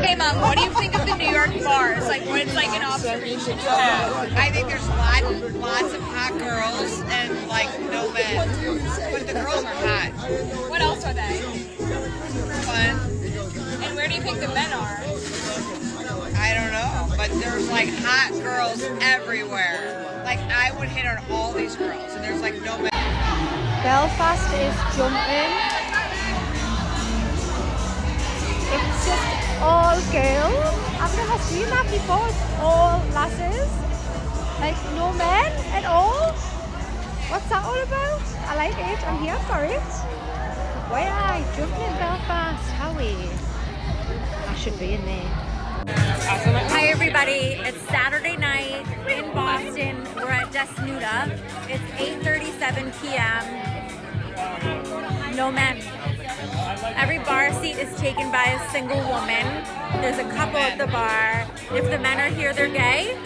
Hey Mom, what do you think of the New York bars? Like, what's like an observation you have? I think there's lots of hot girls and like no men, but the girls are hot. What else are they? Fun. And where do you think the men are? I don't know, but there's like hot girls everywhere. Like I would hit on all these girls, and there's like no men. Belfast is jumping. It's just all girls. I've never seen that before. It's all lasses. Like no men at all. What's that all about? I like it. I'm here for it. Why are I jumping in Belfast? Howie. I should be in there. Hi everybody, it's Saturday night in Boston. We're at Desnuda. It's 8:37 p.m. No men. Every bar seat is taken by a single woman. There's a couple at the bar. If the men are here, they're gay.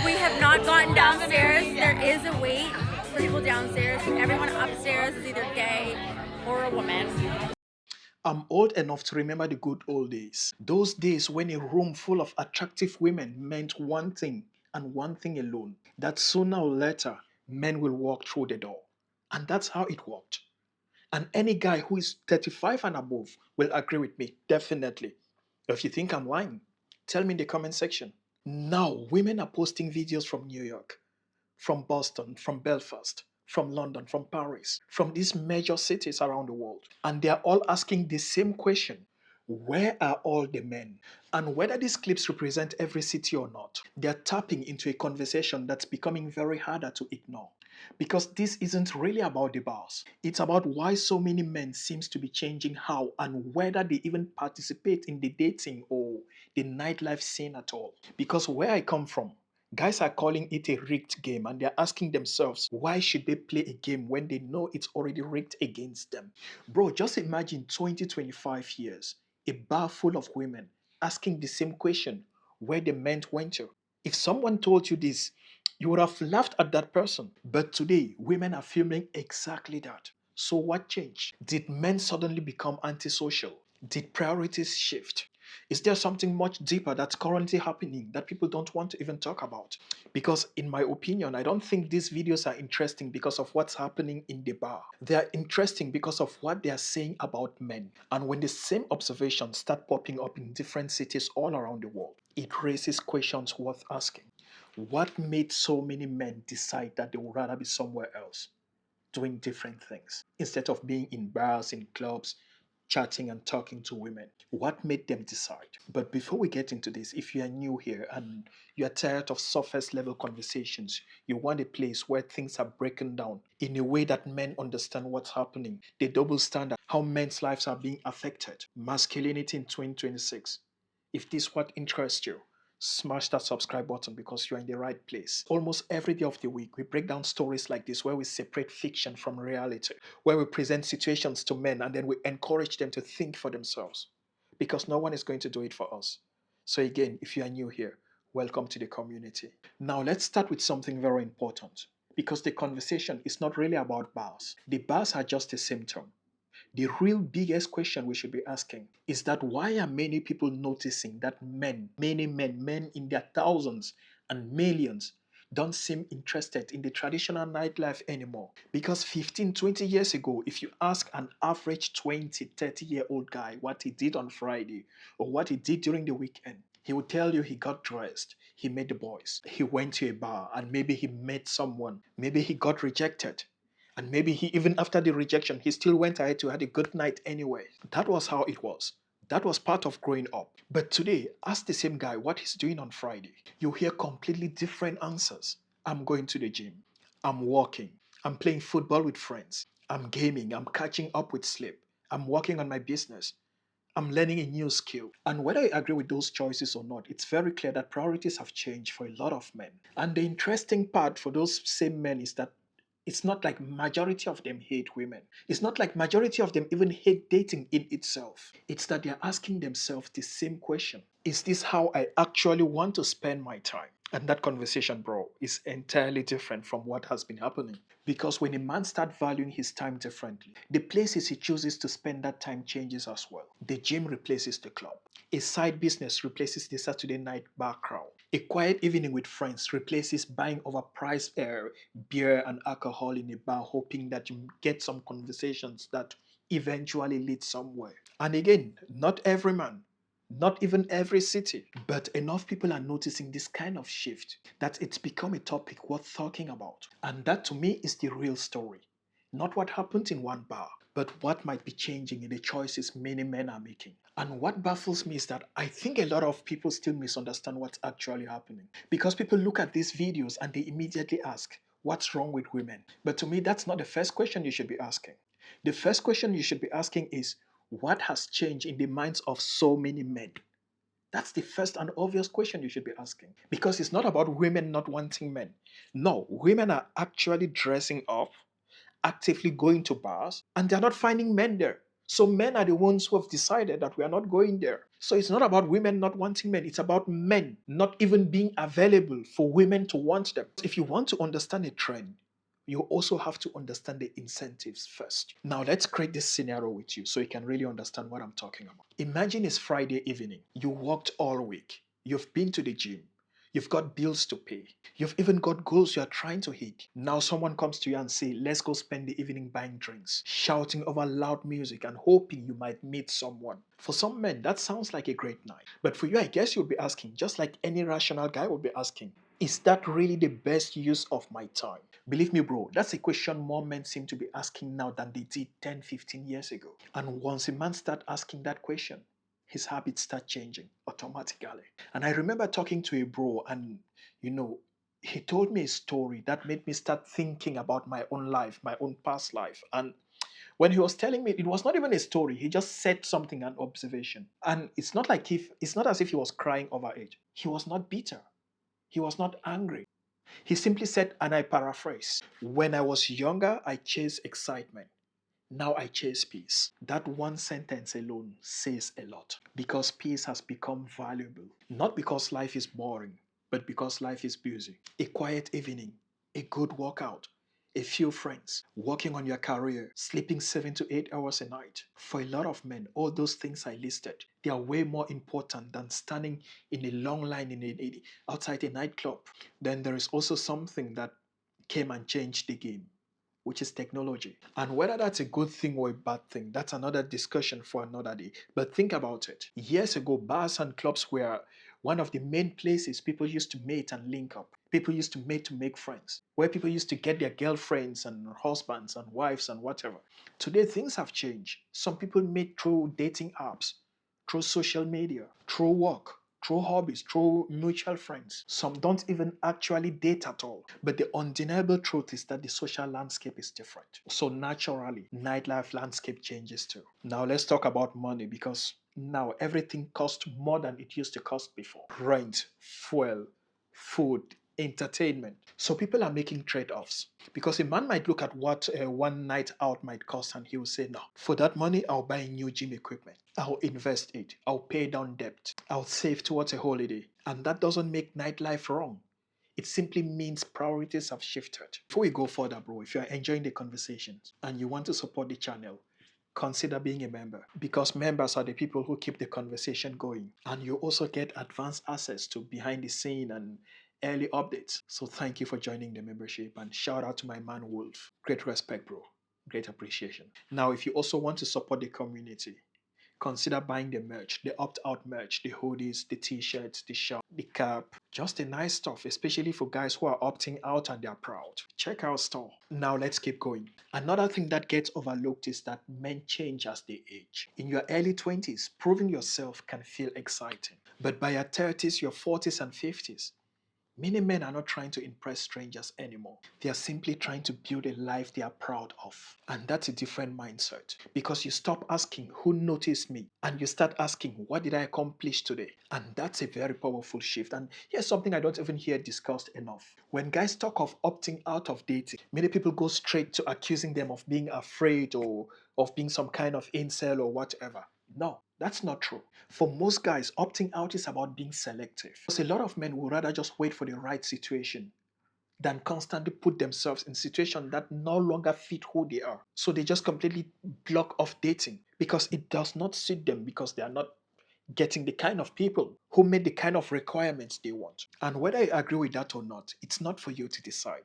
We have not gotten downstairs. There is a wait for people downstairs. Everyone upstairs is either gay or a woman. I'm old enough to remember the good old days. Those days when a room full of attractive women meant one thing and one thing alone. That sooner or later, men will walk through the door. And that's how it worked. And any guy who is 35 and above will agree with me, definitely. If you think I'm lying, tell me in the comment section. Now, women are posting videos from New York, from Boston, from Belfast, from London, from Paris, from these major cities around the world. And they are all asking the same question. Where are all the men? And whether these clips represent every city or not, they are tapping into a conversation that's becoming very harder to ignore. Because this isn't really about the bars. It's about why so many men seems to be changing how and whether they even participate in the dating or the nightlife scene at all. Because where I come from, guys are calling it a rigged game and they're asking themselves, why should they play a game when they know it's already rigged against them? Bro, just imagine 20-25 years, a bar full of women asking the same question, where the men went to. If someone told you this, you would have laughed at that person. But today, women are filming exactly that. So what changed? Did men suddenly become antisocial? Did priorities shift? Is there something much deeper that's currently happening that people don't want to even talk about? Because in my opinion, I don't think these videos are interesting because of what's happening in the bar. They are interesting because of what they are saying about men. And when the same observations start popping up in different cities all around the world, it raises questions worth asking. What made so many men decide that they would rather be somewhere else, doing different things, instead of being in bars, in clubs, chatting and talking to women? What made them decide? But before we get into this, if you are new here and you are tired of surface level conversations, you want a place where things are broken down in a way that men understand what's happening, the double standard, how men's lives are being affected, masculinity in 2026. If this is what interests you, smash that subscribe button because you're in the right place. Almost every day of the week, we break down stories like this where we separate fiction from reality, where we present situations to men and then we encourage them to think for themselves because no one is going to do it for us. So again, if you are new here, welcome to the community. Now let's start with something very important because the conversation is not really about bars. The bars are just a symptom. The real biggest question we should be asking is that why are many people noticing that men, many men in their thousands and millions, don't seem interested in the traditional nightlife anymore? Because 15, 20 years ago, if you ask an average 20, 30-year-old guy what he did on Friday or what he did during the weekend, he would tell you he got dressed, he met the boys, he went to a bar, and maybe he met someone, maybe he got rejected. And maybe he, even after the rejection, he still went ahead to have a good night anyway. That was how it was. That was part of growing up. But today, ask the same guy what he's doing on Friday. You hear completely different answers. I'm going to the gym. I'm walking. I'm playing football with friends. I'm gaming. I'm catching up with sleep. I'm working on my business. I'm learning a new skill. And whether I agree with those choices or not, it's very clear that priorities have changed for a lot of men. And the interesting part for those same men is that It's not like majority of them hate women. It's not like majority of them even hate dating in itself. It's that they're asking themselves the same question. Is this how I actually want to spend my time? And that conversation, bro, is entirely different from what has been happening. Because when a man starts valuing his time differently, the places he chooses to spend that time changes as well. The gym replaces the club. A side business replaces the Saturday night bar crowd. A quiet evening with friends replaces buying overpriced beer and alcohol in a bar, hoping that you get some conversations that eventually lead somewhere. And again, not every man, not even every city, but enough people are noticing this kind of shift that it's become a topic worth talking about. And that to me is the real story. Not what happened in one bar, but what might be changing in the choices many men are making. And what baffles me is that I think a lot of people still misunderstand what's actually happening. Because people look at these videos and they immediately ask, what's wrong with women? But to me, that's not the first question you should be asking. The first question you should be asking is, what has changed in the minds of so many men? That's the first and obvious question you should be asking. Because it's not about women not wanting men. No, women are actually dressing up, actively going to bars, and they're not finding men there. So men are the ones who have decided that we are not going there. So it's not about women not wanting men, it's about men not even being available for women to want them. If you want to understand a trend, you also have to understand the incentives first. Now let's create this scenario with you so you can really understand what I'm talking about. Imagine it's Friday evening. You worked all week. You've been to the gym. You've got bills to pay. You've even got goals you are trying to hit. Now someone comes to you and say, let's go spend the evening buying drinks, shouting over loud music and hoping you might meet someone. For some men, that sounds like a great night. But for you, I guess you'll be asking, just like any rational guy would be asking, is that really the best use of my time? Believe me, bro, that's a question more men seem to be asking now than they did 10, 15 years ago. And once a man starts asking that question, his habits start changing automatically. And I remember talking to a bro, and he told me a story that made me start thinking about my own life, my own past life. And when he was telling me, it was not even a story. He just said something, an observation. And it's not as if he was crying over it. He was not bitter. He was not angry. He simply said, and I paraphrase, when I was younger, I chased excitement. Now I chase peace. That one sentence alone says a lot because peace has become valuable. Not because life is boring, but because life is busy. A quiet evening, a good workout, a few friends, working on your career, sleeping 7 to 8 hours a night. For a lot of men, all those things I listed, they are way more important than standing in a long line outside a nightclub. Then there is also something that came and changed the game, which is technology. And whether that's a good thing or a bad thing, that's another discussion for another day. But think about it. Years ago, bars and clubs were one of the main places people used to meet and link up. People used to meet to make friends, where people used to get their girlfriends and husbands and wives and whatever. Today, things have changed. Some people meet through dating apps, through social media, through work, through hobbies, through mutual friends. Some don't even actually date at all. But the undeniable truth is that the social landscape is different. So naturally, nightlife landscape changes too. Now let's talk about money, because now everything costs more than it used to cost before. Rent, fuel, food, entertainment. So people are making trade-offs, because a man might look at what one night out might cost and he will say, no, for that money, I'll buy new gym equipment. I'll invest it. I'll pay down debt. I'll save towards a holiday. And that doesn't make nightlife wrong. It simply means priorities have shifted. Before we go further, bro, if you're enjoying the conversations and you want to support the channel, consider being a member, because members are the people who keep the conversation going. And you also get advanced access to behind the scene and early updates. So thank you for joining the membership, and shout out to my man Wolf. Great respect, bro. Great appreciation. Now, if you also want to support the community, consider buying the merch, the opt-out merch, the hoodies, the t-shirts, the shirt, the cap. Just the nice stuff, especially for guys who are opting out and they are proud. Check our store. Now let's keep going. Another thing that gets overlooked is that men change as they age. In your early 20s, proving yourself can feel exciting. But by your 30s, your 40s and 50s, Many men are not trying to impress strangers anymore. They are simply trying to build a life they are proud of. And that's a different mindset because you stop asking who noticed me and you start asking what did I accomplish today? And that's a very powerful shift. And here's something I don't even hear discussed enough. When guys talk of opting out of dating, many people go straight to accusing them of being afraid or of being some kind of incel or whatever. No, that's not true. For most guys, opting out is about being selective. Because a lot of men would rather just wait for the right situation than constantly put themselves in situations that no longer fit who they are. So they just completely block off dating because it does not suit them because they are not getting the kind of people who meet the kind of requirements they want. And whether you agree with that or not, it's not for you to decide.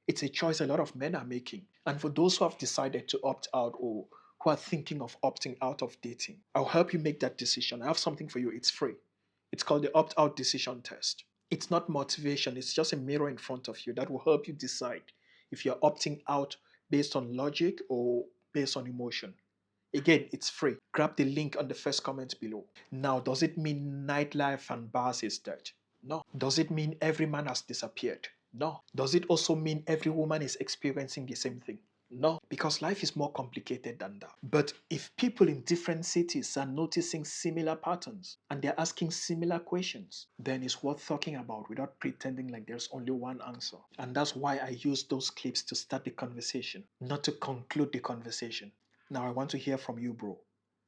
It's a choice a lot of men are making. And for those who have decided to opt out or who are thinking of opting out of dating, I'll help you make that decision. I have something for you. It's free. It's called the opt out decision test. It's not motivation, it's just a mirror in front of you that will help you decide if you're opting out based on logic or based on emotion. Again, it's free. Grab the link on the first comment below. Now, does it mean nightlife and bars is dead? No. Does it mean every man has disappeared? No. Does it also mean every woman is experiencing the same thing? No, because life is more complicated than that. But if people in different cities are noticing similar patterns and they're asking similar questions, then it's worth talking about without pretending like there's only one answer. And that's why I use those clips to start the conversation, not to conclude the conversation. Now I want to hear from you, bro.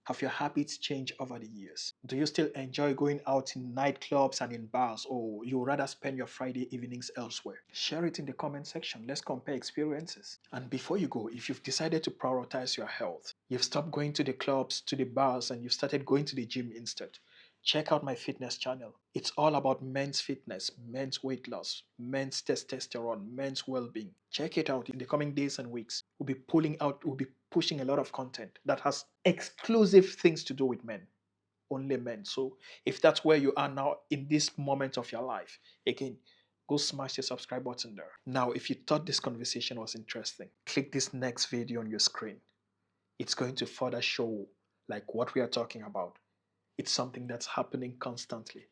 Have your habits changed over the years? Do you still enjoy going out in nightclubs and in bars, or you rather spend your Friday evenings elsewhere? Share it in the comment section. Let's compare experiences. And before you go, if you've decided to prioritize your health, you've stopped going to the clubs, to the bars, and you've started going to the gym instead, check out my fitness channel. It's all about men's fitness, men's weight loss, men's testosterone, men's well-being. Check it out in the coming days and weeks. We'll be pushing a lot of content that has exclusive things to do with men, only men. So if that's where you are now in this moment of your life, again, go smash the subscribe button there. Now, if you thought this conversation was interesting, click this next video on your screen. It's going to further show like what we are talking about. It's something that's happening constantly,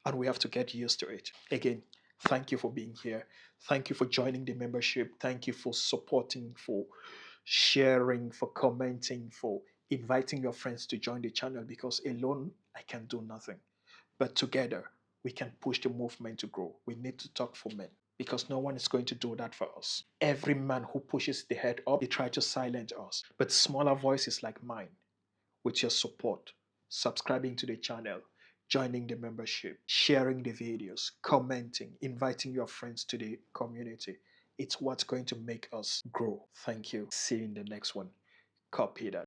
and we have to get used to it. Again, thank you for being here. Thank you for joining the membership. Thank you for supporting, for sharing, for commenting, for inviting your friends to join the channel because alone I can do nothing. But together we can push the movement to grow. We need to talk for men because no one is going to do that for us. Every man who pushes the head up, they try to silence us. But smaller voices like mine, with your support, subscribing to the channel, joining the membership, sharing the videos, commenting, inviting your friends to the community. It's what's going to make us grow. Thank you. See you in the next one. Copy that.